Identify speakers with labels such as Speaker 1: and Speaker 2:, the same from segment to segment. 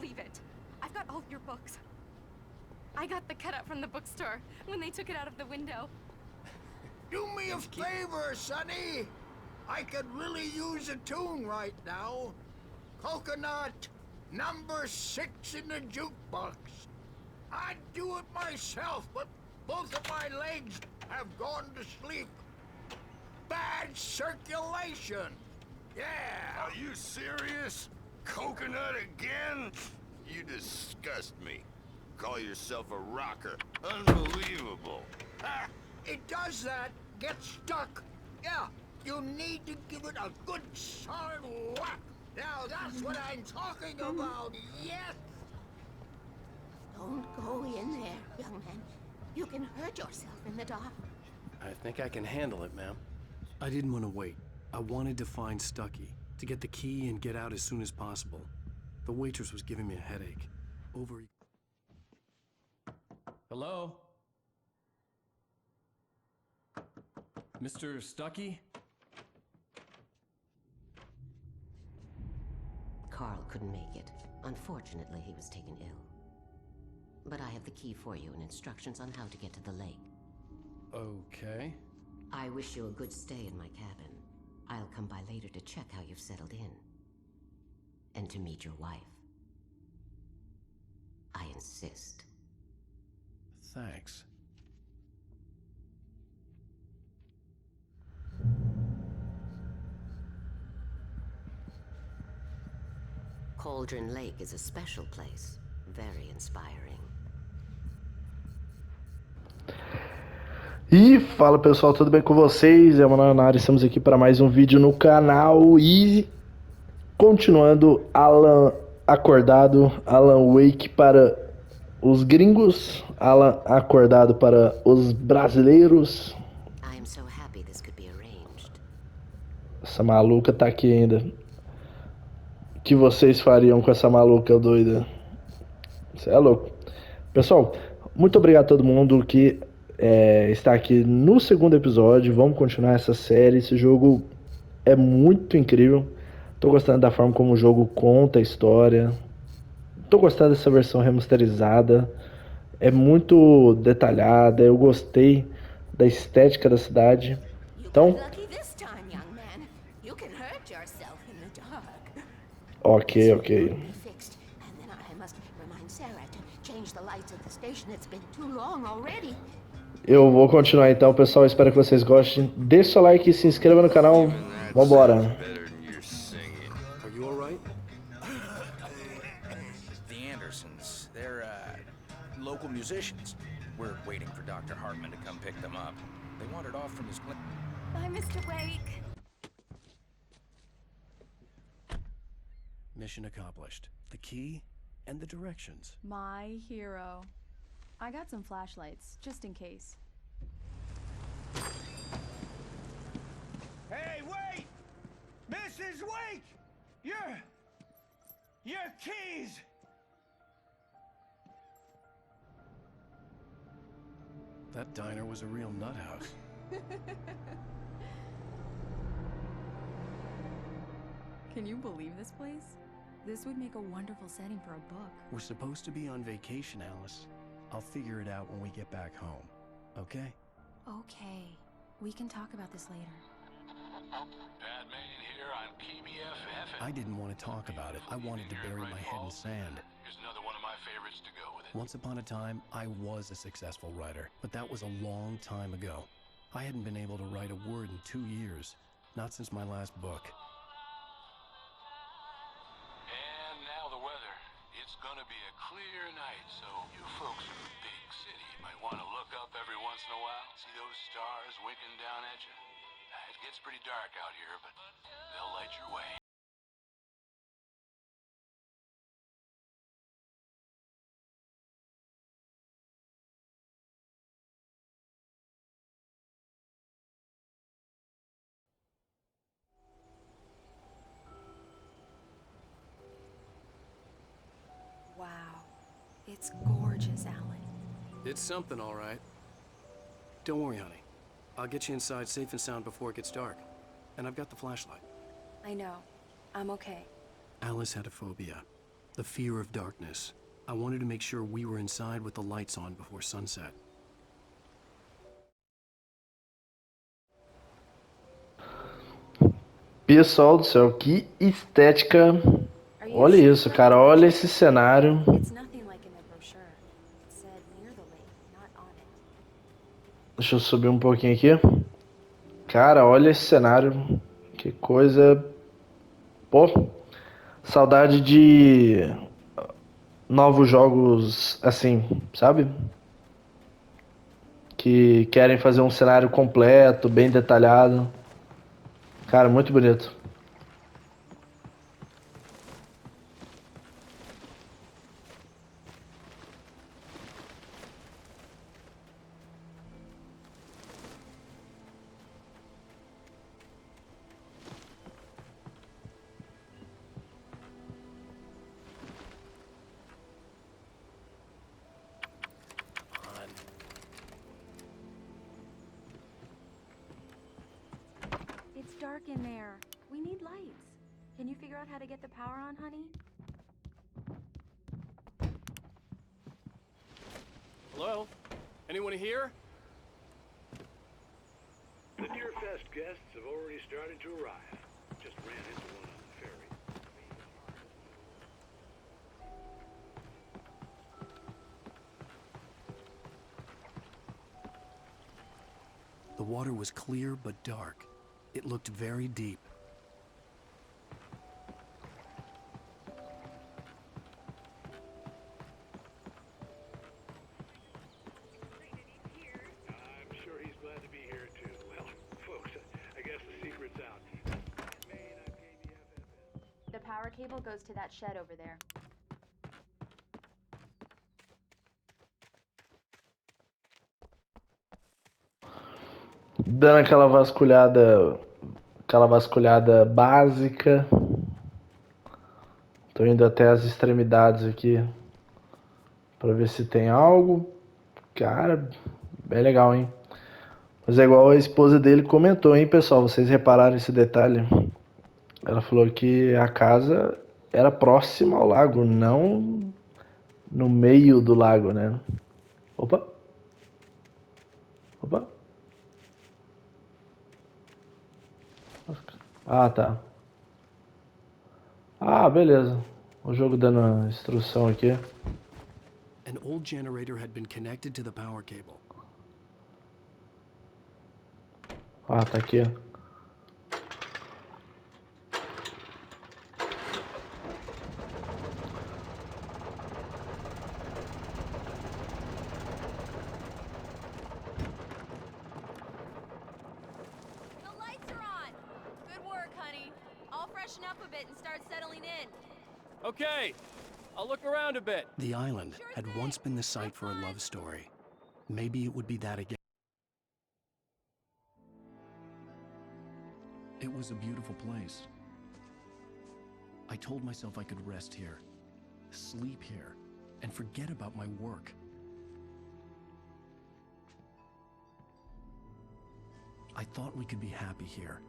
Speaker 1: believe it. I've got all of your books. I got the cutout from the bookstore when they took it out of the window.
Speaker 2: Do me a favor, Sonny. I could really use a tune right now. Coconut, number 6 in the jukebox. I'd do it myself, but both of my legs have gone to sleep. Bad circulation. Yeah.
Speaker 3: Are you serious? Coconut again? You disgust me. Call yourself a rocker. Unbelievable.
Speaker 2: Ah, it does that. Get stuck. Yeah, you need to give it a good solid whack. Now that's what I'm talking about, yes.
Speaker 4: Don't go in there, young man. You can hurt yourself in the dark.
Speaker 5: I think I can handle it, ma'am. I didn't want to wait. I wanted to find Stucky, to get the key and get out as soon as possible. The waitress was giving me a headache. Hello? Mr. Stucky?
Speaker 4: Carl couldn't make it. Unfortunately, he was taken ill. But I have the key for you and instructions on how to get to the lake.
Speaker 5: Okay.
Speaker 4: I wish you a good stay in my cabin. I'll come by later to check how you've settled in. And to meet your wife. I insist.
Speaker 5: Thanks.
Speaker 4: Cauldron Lake is a special place. Very inspiring.
Speaker 6: E fala pessoal, tudo bem com vocês? É o Manoel, estamos aqui para mais um vídeo no canal e continuando Alan acordado, Alan Wake para os gringos, Alan acordado para os brasileiros.
Speaker 4: I am so happy this could be arranged.
Speaker 6: Essa maluca tá aqui ainda. O que vocês fariam com essa maluca doida? Você é louco. Pessoal, muito obrigado a todo mundo que está aqui no segundo episódio. Vamos continuar essa série. Esse jogo é muito incrível. Tô gostando da forma como o jogo conta a história. Tô gostando dessa versão remasterizada. É muito detalhada. Eu gostei da estética da cidade. Então, ok. Eu vou continuar então, pessoal. Espero que vocês gostem. Deixe seu like e se inscreva no canal. Vambora.
Speaker 7: Local musicians. We're waiting for Dr. Hartman to come pick them up. They wandered off from his clinic.
Speaker 1: Bye, Mr. Wake.
Speaker 5: Mission accomplished. The key and the directions.
Speaker 8: My hero. I got some flashlights, just in case.
Speaker 2: Hey, wait! Mrs. Wake! Your keys!
Speaker 5: That diner was a real nut house.
Speaker 8: Can you believe this place? This would make a wonderful setting for a book.
Speaker 5: We're supposed to be on vacation, Alice. I'll figure it out when we get back home. Okay?
Speaker 8: Okay. We can talk about this later.
Speaker 9: Batman here on PBFF.
Speaker 5: I didn't want to talk about it. I wanted to bury my head in sand.
Speaker 9: Here's another one of my favorites to go with it.
Speaker 5: Once upon a time, I was a successful writer, but that was a long time ago. I hadn't been able to write a word in 2 years, not since my last book.
Speaker 9: And now the weather. It's gonna be a clear night, so you folks in the big city might want to look up every once in a while, see those stars winking down at you. It gets pretty dark out here, but they'll light your way.
Speaker 8: Wow. It's gorgeous, Alan.
Speaker 5: It's something, all right. Don't worry, honey. I'll get you inside safe and sound before it gets dark. And I've got the flashlight.
Speaker 8: I know. I'm okay.
Speaker 5: Alice had a phobia. The fear of darkness. I wanted to make sure we were inside with the lights on before sunset.
Speaker 6: Pessoal do céu, que estética. Olha isso, cara. Olha esse cenário.
Speaker 8: It's nothing like in the brochure. It said near the lake, not on it.
Speaker 6: Deixa eu subir um pouquinho aqui. Cara, olha esse cenário. Que coisa. Pô, saudade de novos jogos assim, sabe? Que querem fazer um cenário completo, bem detalhado. Cara, muito bonito.
Speaker 8: It's dark in there. We need lights. Can you figure out how to get the power on, honey?
Speaker 5: Hello? Anyone here?
Speaker 9: The Deerfest guests have already started to arrive. Just ran into one on the ferry.
Speaker 5: The water was clear but dark. It looked very deep.
Speaker 9: I'm sure he's glad to be here too. Well, folks, I guess the secret's out.
Speaker 8: The power cable goes to that shed over there.
Speaker 6: Dando aquela vasculhada básica. Tô indo até as extremidades aqui pra ver se tem algo. Cara, bem legal, hein? Mas é igual a esposa dele comentou, hein, pessoal? Vocês repararam esse detalhe? Ela falou que a casa era próxima ao lago, não no meio do lago, né? Opa! Opa! Ah, tá. Ah, beleza. O jogo dando a instrução aqui.
Speaker 5: An old generator had been connected to the power cable.
Speaker 6: Ah, tá aqui.
Speaker 1: The lights are on! Good work, honey. I'll freshen up a bit and start settling in.
Speaker 5: Okay, I'll look around a bit. The island had once been the site for a love story. Maybe it would be that again. It was a beautiful place. I told myself I could rest here, sleep here, and forget about my work. I thought we could be happy here.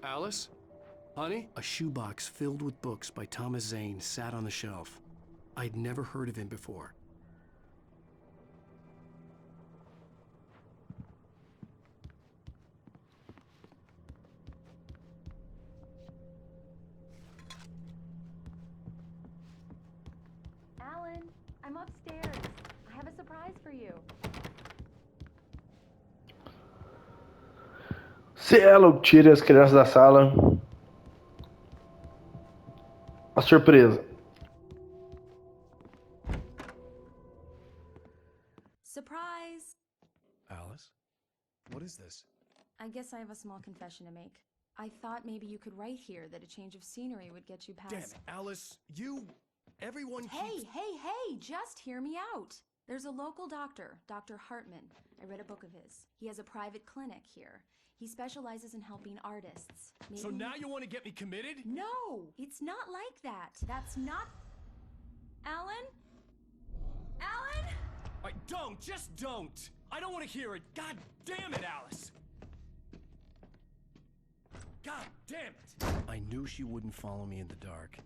Speaker 5: Alice? Honey? A shoebox filled with books by Thomas Zane sat on the shelf. I'd never heard of him before.
Speaker 8: Alan, I'm upstairs. I have a surprise for you.
Speaker 6: Cielo, tire as crianças da sala. A surpresa.
Speaker 8: Surprise!
Speaker 5: Alice? What is this?
Speaker 8: I guess I have a small confession to make. I thought maybe you could write here that a change of scenery would get you past...
Speaker 5: Damn it, Alice, you... Everyone
Speaker 8: Hey,
Speaker 5: keeps...
Speaker 8: hey, hey! Just hear me out! There's a local doctor, Dr. Hartman. I read a book of his. He has a private clinic here. He specializes in helping artists.
Speaker 5: So
Speaker 8: Maybe-
Speaker 5: now you want to get me committed?
Speaker 8: No, it's not like that. That's not... Alan? Alan?
Speaker 5: Don't, just don't! I don't want to hear it! God damn it, Alice! God damn it! I knew she wouldn't follow me in the dark.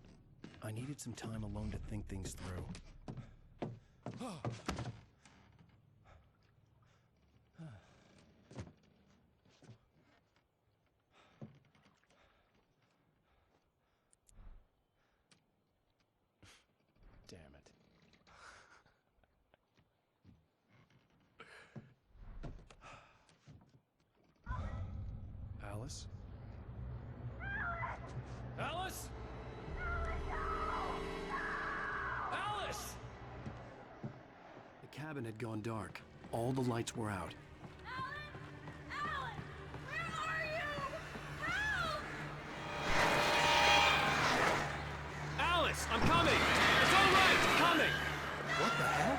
Speaker 5: I needed some time alone to think things through. Damn it. Alice? Alice? Alice! The cabin had gone dark. All the lights were out.
Speaker 1: Alan! Where are you? Help!
Speaker 5: Alice, I'm coming! It's all right, I'm coming! What the hell?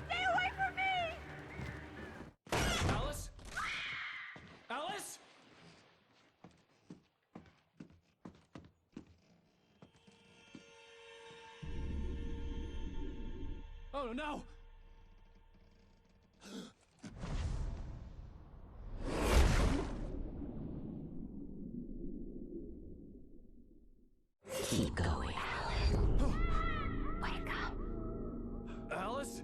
Speaker 1: Stay away from me!
Speaker 5: Alice? Alice? Oh no!
Speaker 4: Keep going, Alan. Wake up.
Speaker 5: Alice?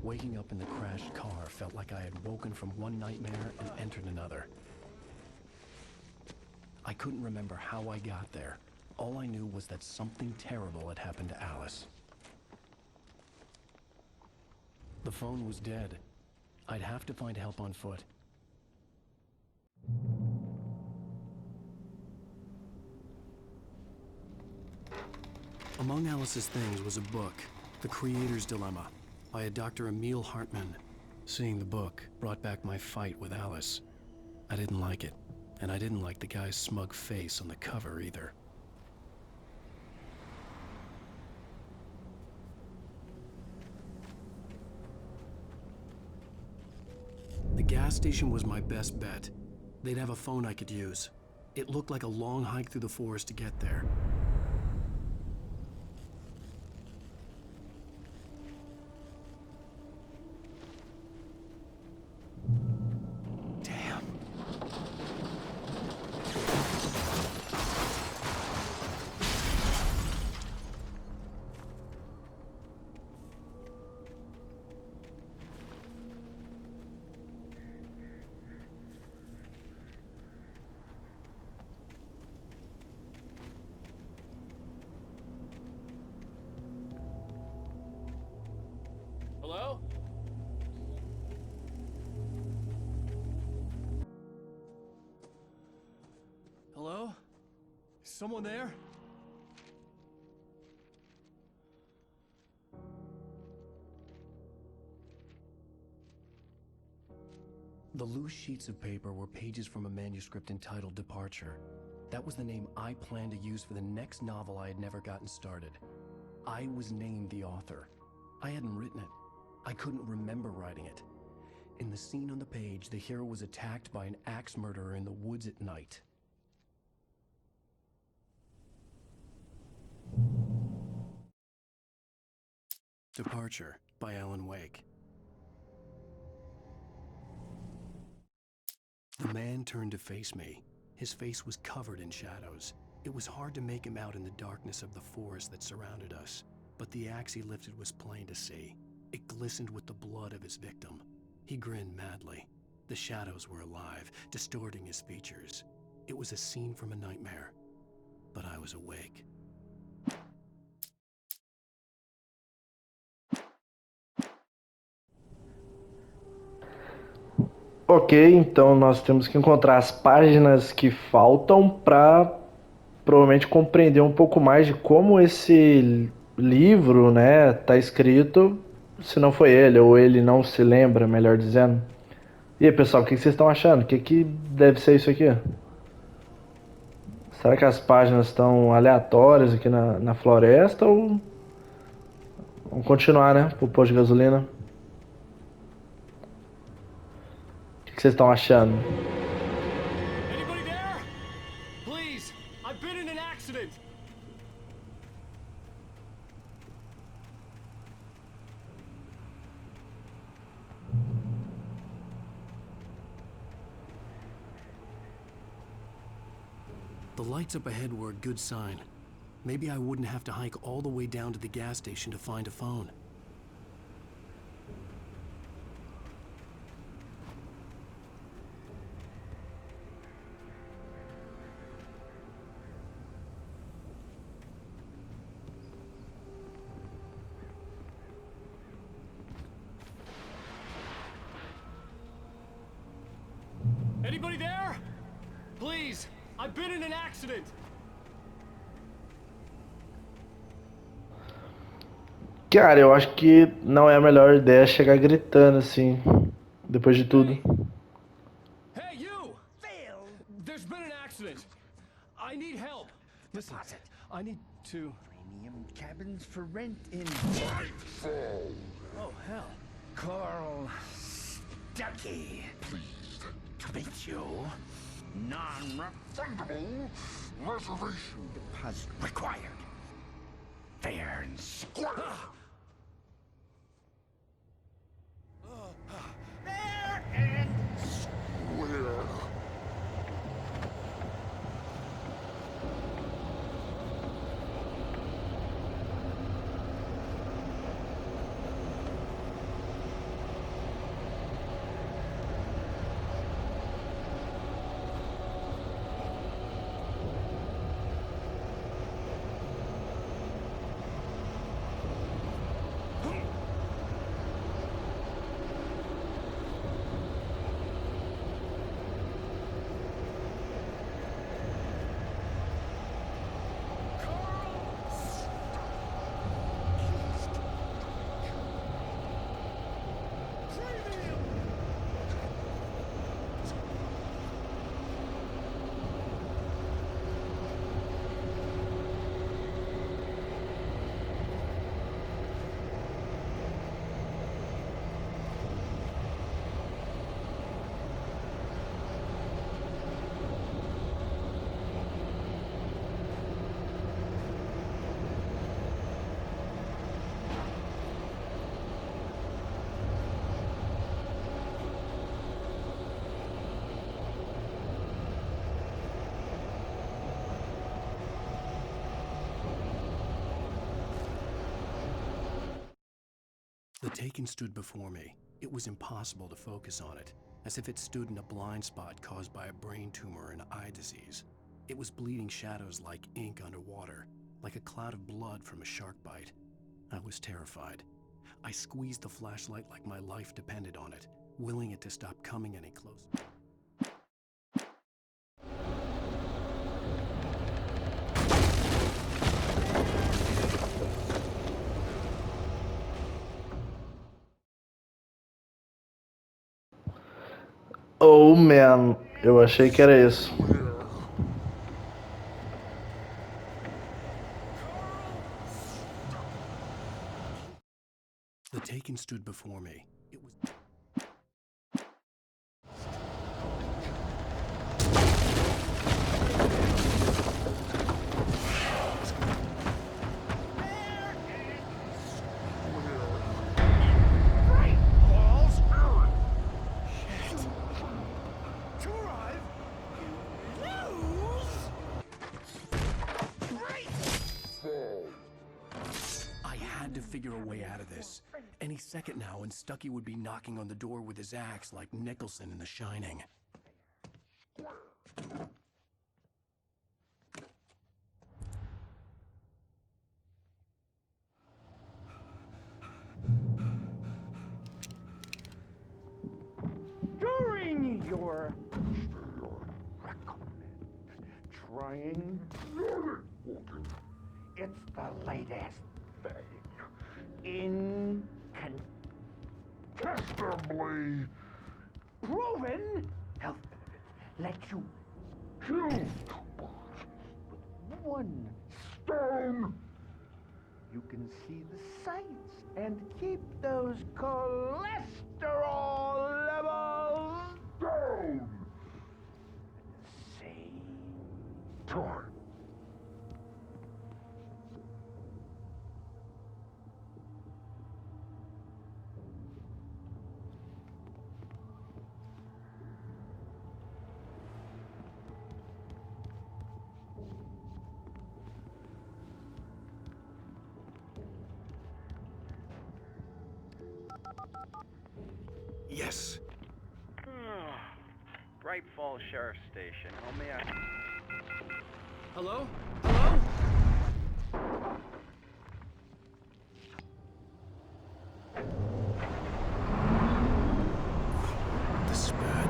Speaker 5: Waking up in the crashed car felt like I had woken from one nightmare and entered another. I couldn't remember how I got there. All I knew was that something terrible had happened to Alice. The phone was dead. I'd have to find help on foot. Among Alice's things was a book, The Creator's Dilemma, by a Dr. Emil Hartman. Seeing the book brought back my fight with Alice. I didn't like it, and I didn't like the guy's smug face on the cover either. The gas station was my best bet. They'd have a phone I could use. It looked like a long hike through the forest to get there. Damn. Hello? Hello? Is someone there? The loose sheets of paper were pages from a manuscript entitled Departure. That was the name I planned to use for the next novel I had never gotten started. I was named the author. I hadn't written it. I couldn't remember writing it. In the scene on the page, the hero was attacked by an axe murderer in the woods at night. Departure by Alan Wake. The man turned to face me. His face was covered in shadows. It was hard to make him out in the darkness of the forest that surrounded us, but the axe he lifted was plain to see. It glistened with the blood of his victim. He grinned madly. The shadows were alive, distorting his features. It was a scene from a nightmare, but I was awake.
Speaker 6: Ok, então nós temos que encontrar as páginas que faltam para provavelmente compreender um pouco mais de como esse livro, né, tá escrito, se não foi ele, ou ele não se lembra, melhor dizendo. E aí, pessoal, o que vocês estão achando? O que deve ser isso aqui? Será que as páginas estão aleatórias aqui na floresta ou... Vamos continuar, né, pro posto de gasolina. O que vocês estão achando?
Speaker 5: Anybody there? Please, I've been in an accident. The lights up ahead were a good sign. Maybe I wouldn't have to hike all the way down to the gas station to find a phone. Anybody there? Please, I've been in an accident.
Speaker 6: Cara, eu acho que não é a melhor ideia chegar gritando assim, depois de tudo.
Speaker 5: Hey, you! Phil! There's been an accident. I need help. Listen, I need to...
Speaker 2: Premium cabins for rent in
Speaker 5: Oh, hell.
Speaker 2: Carl Stuckey. Pleased to meet you. Non-refundable reservation deposit required. Fair and square. Fair and square.
Speaker 5: The Taken stood before me. It was impossible to focus on it, as if it stood in a blind spot caused by a brain tumor and eye disease. It was bleeding shadows like ink underwater, like a cloud of blood from a shark bite. I was terrified. I squeezed the flashlight like my life depended on it, willing it to stop coming any closer.
Speaker 6: Oh man, eu achei que era isso.
Speaker 5: The Taken stood before me. It was... I had to figure a way out of this. Any second now, and Stuckey would be knocking on the door with his axe like Nicholson in The Shining.
Speaker 2: During
Speaker 10: sure recommend trying it's the latest thing. Incontestably proven health let you kill with one stone. You can see the sights and keep those cholesterol levels down at the same time.
Speaker 5: Yes.
Speaker 10: Bright Falls Sheriff Station. How may I...
Speaker 5: Hello? Hello? This is bad.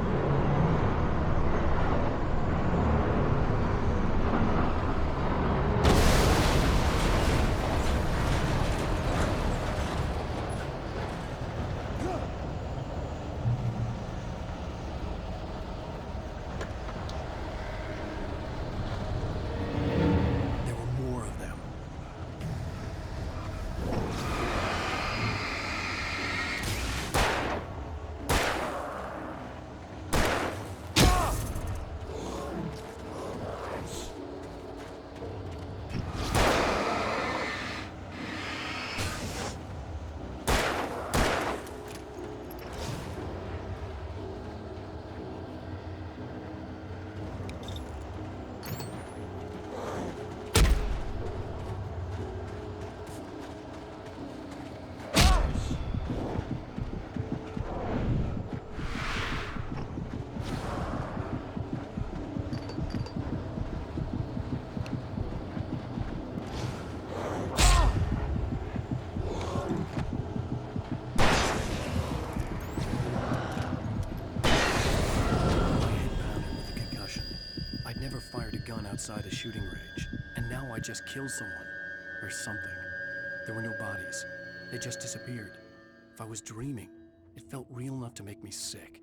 Speaker 5: There were more of them. Outside a shooting range, and now I just killed someone, or something. There were no bodies. They just disappeared. If I was dreaming, it felt real enough to make me sick.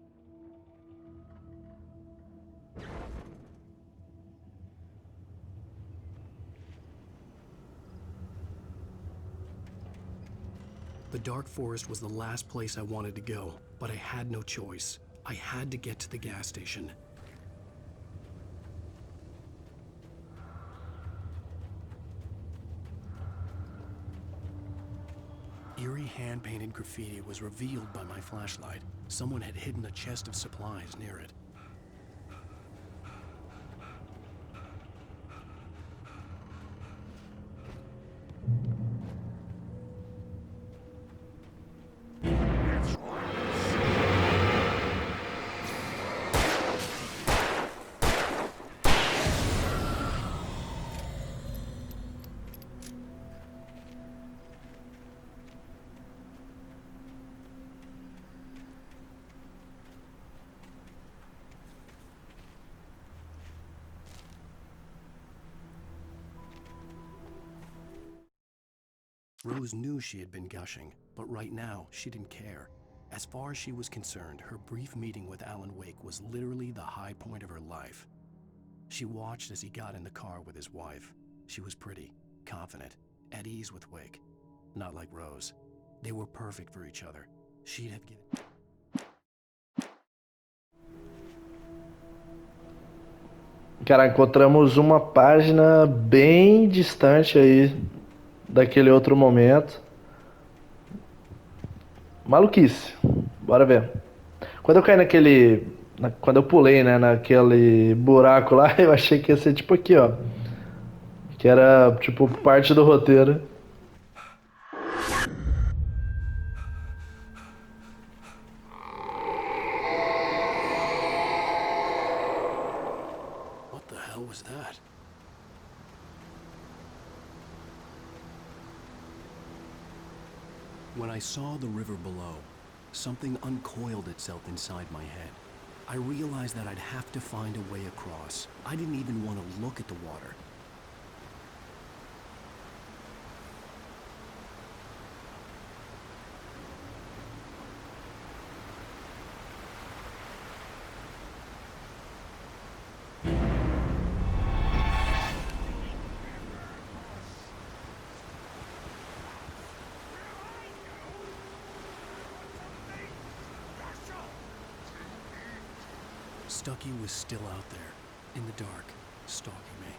Speaker 5: The dark forest was the last place I wanted to go, but I had no choice. I had to get to the gas station. Eerie hand-painted graffiti was revealed by my flashlight. Someone had hidden a chest of supplies near it. Rose knew she had been gushing, but right now, she didn't care. As far as she was concerned, her brief meeting with Alan Wake was literally the high point of her life. She watched as he got in the car with his wife. She was pretty, confident, at ease with Wake. Not like Rose. They were perfect for each other. She'd have given...
Speaker 6: Cara, encontramos uma página bem distante aí daquele outro momento. Maluquice. Bora ver. Quando eu caí naquele... Quando eu pulei, né, naquele buraco lá, eu achei que ia ser tipo aqui, ó. Que era, tipo, parte do roteiro.
Speaker 5: What the hell was that? When I saw the river below, something uncoiled itself inside my head. I realized that I'd have to find a way across. I didn't even want to look at the water. Stucky was still out there, in the dark, stalking me.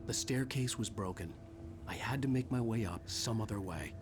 Speaker 5: The staircase was broken. I had to make my way up some other way.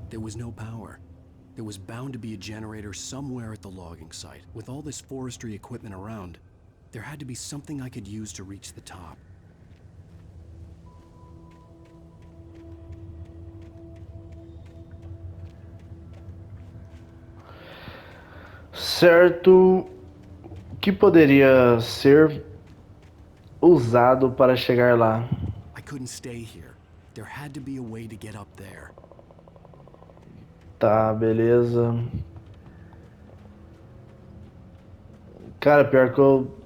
Speaker 5: There was no power. There was bound to be a generator somewhere at the logging site. With all this forestry equipment around, there had to be something I could use to reach the top.
Speaker 6: Certo, que poderia ser usado para chegar lá?
Speaker 5: I couldn't stay here. There had to be a way to get up there.
Speaker 6: Tá, beleza. Cara, pior que eu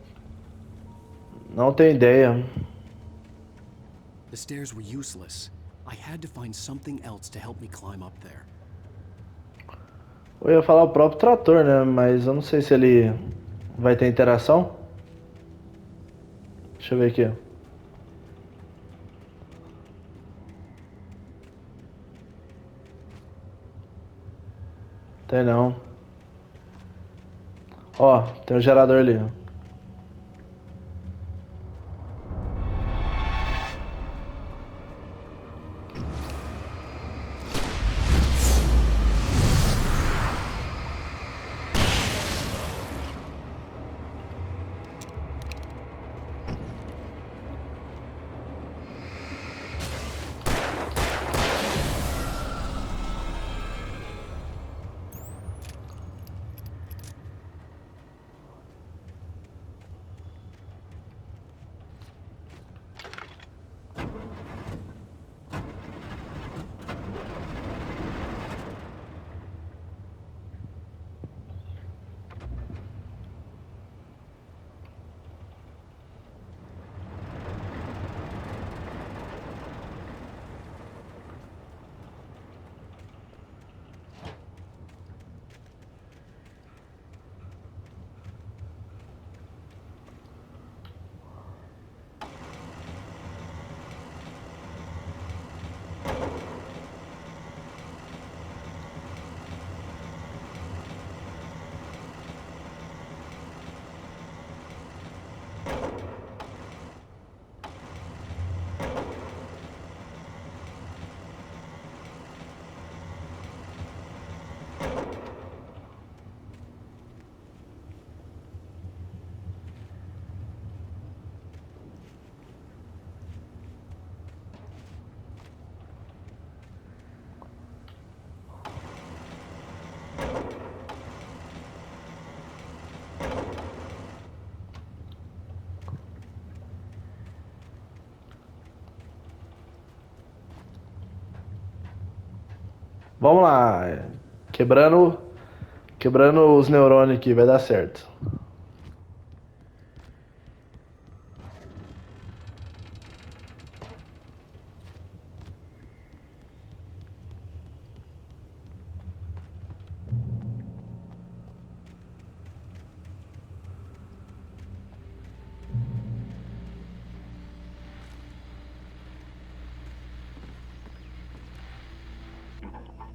Speaker 6: não tenho ideia.
Speaker 5: The stairs were useless. I had to find something else to help me climb up there.
Speaker 6: Eu ia falar o próprio trator, né? Mas eu não sei se ele vai ter interação. Deixa eu ver aqui. Tem não. Ó, tem um gerador ali. Vamos lá. Quebrando os neurônios aqui, vai dar certo.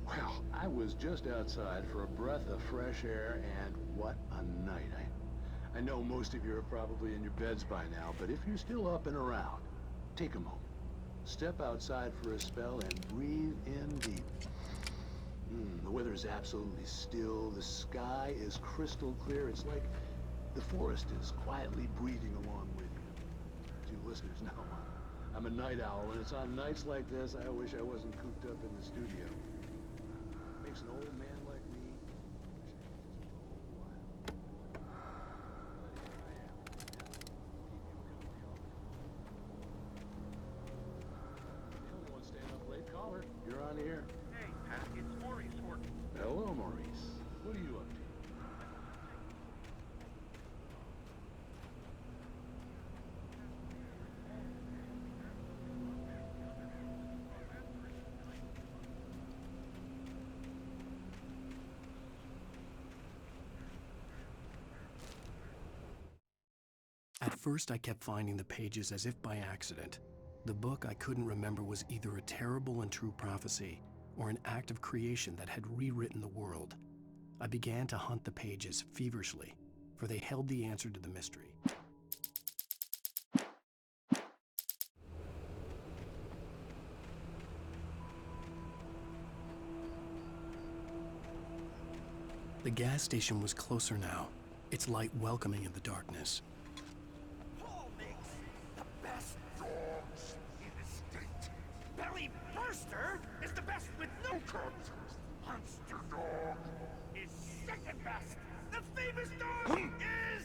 Speaker 11: Well, I was just outside for a breath of fresh air, and what a night. I know most of you are probably in your beds by now, but if you're still up and around, take a moment. Step outside for a spell and breathe in deep. The weather is absolutely still. The sky is crystal clear. It's like the forest is quietly breathing along with you. To you listeners know, I'm a night owl, and it's on nights like this I wish I wasn't cooped up in the studio. Makes an old man like me caller, you're on the air.
Speaker 12: Hey, it's Maurice Horton.
Speaker 11: Hello, Maurice. What are you up to?
Speaker 5: At first, I kept finding the pages as if by accident. The book I couldn't remember was either a terrible and true prophecy or an act of creation that had rewritten the world. I began to hunt the pages feverishly, for they held the answer to the mystery. The gas station was closer now, its light welcoming in the darkness.
Speaker 12: Paul makes the best dogs in the state. Belly Burster is the best with no contest. Monster Dog is second best. The famous dog is...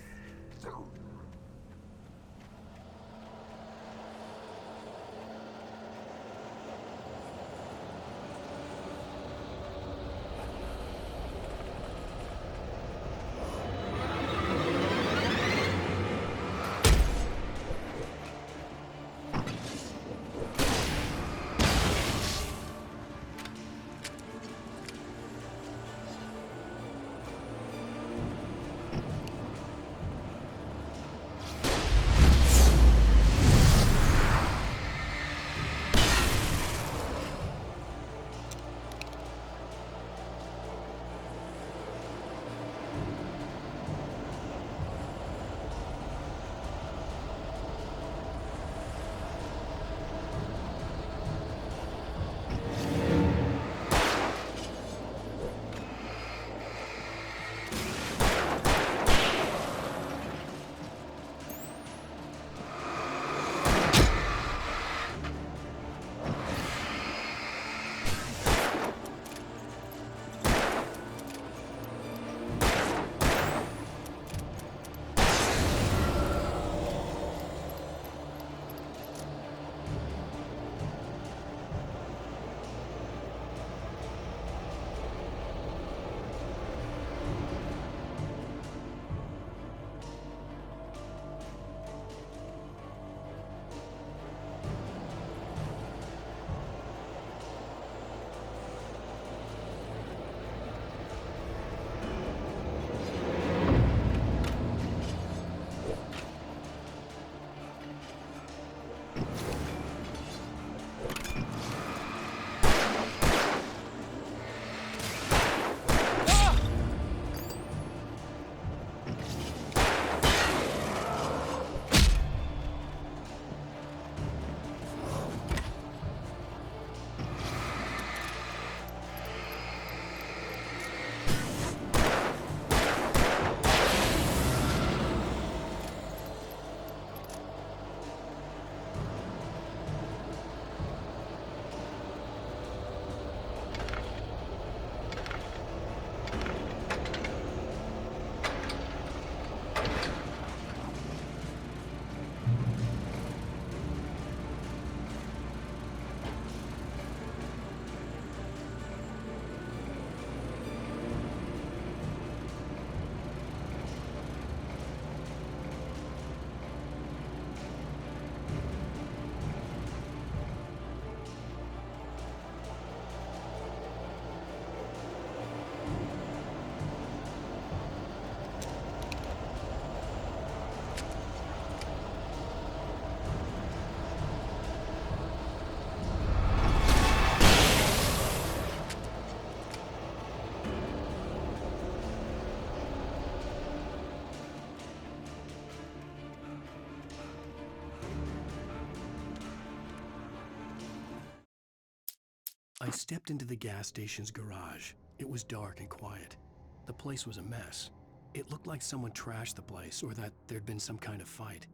Speaker 5: stepped into the gas station's garage. It was dark and quiet. The place was a mess. It looked like someone trashed the place or that there'd been some kind of fight.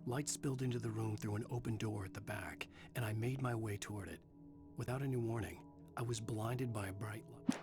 Speaker 5: Light spilled into the room through an open door at the back, and I made my way toward it. Without any warning, I was blinded by a bright light.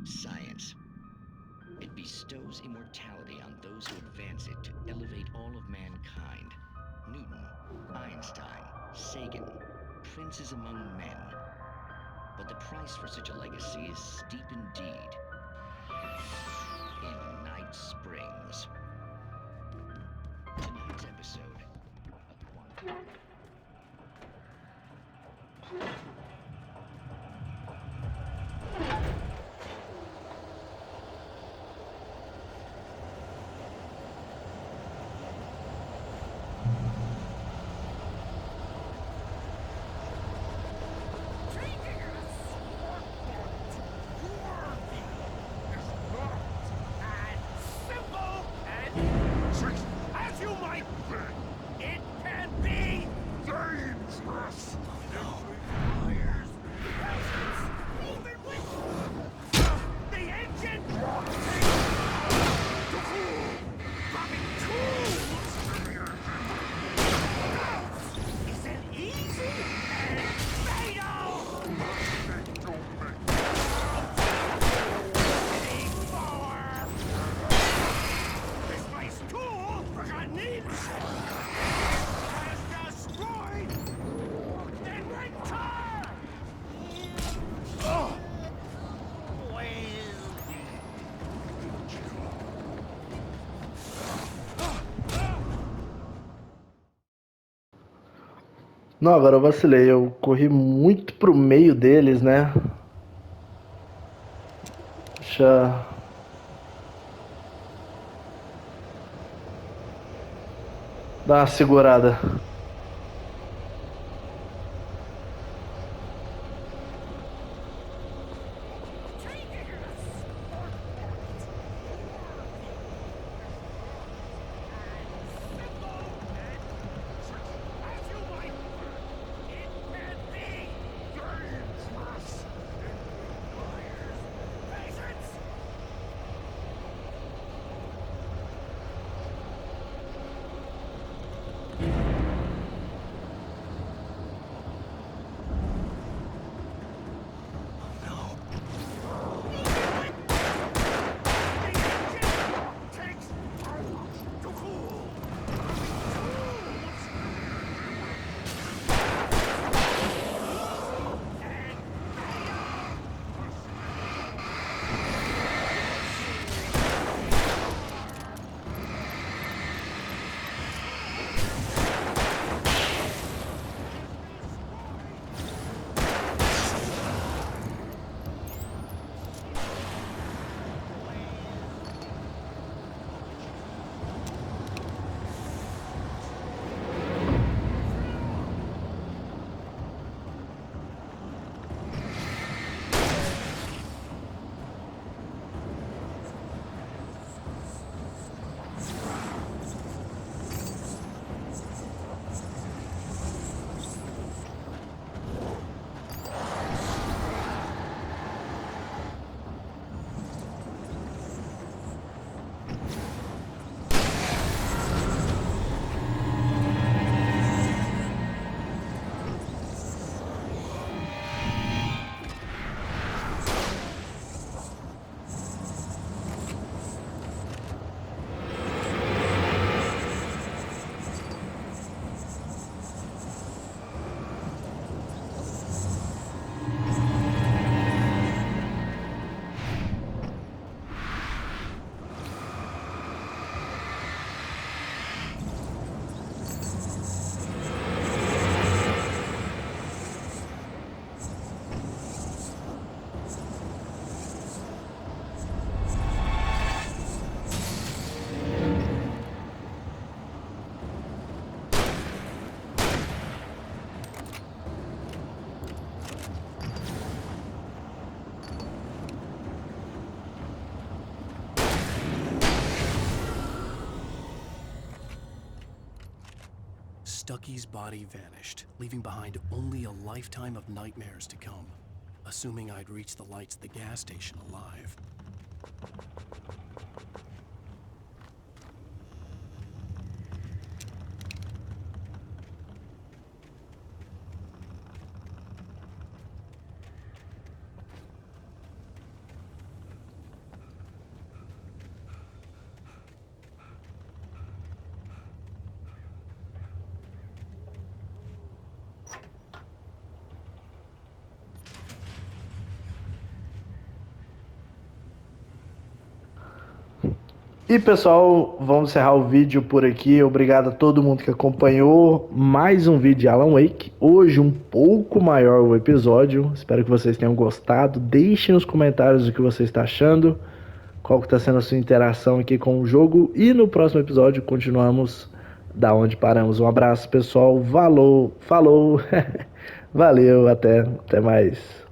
Speaker 13: Science. It bestows immortality on those who advance it to elevate all of mankind. Newton, Einstein, Sagan, princes among men. But the price for such a legacy is steep indeed. In Night Springs. Tonight's episode, a quantum...
Speaker 6: Não, agora eu vacilei. Eu corri muito pro meio deles, né? Deixa... dar uma segurada.
Speaker 5: Stucky's body vanished, leaving behind only a lifetime of nightmares to come, assuming I'd reach the lights at the gas station alive.
Speaker 6: E pessoal, vamos encerrar o vídeo por aqui. Obrigado a todo mundo que acompanhou mais um vídeo de Alan Wake. Hoje um pouco maior o episódio. Espero que vocês tenham gostado. Deixem nos comentários o que você está achando, qual que está sendo a sua interação aqui com o jogo. E no próximo episódio continuamos da onde paramos. Um abraço pessoal, falou, valeu, até mais.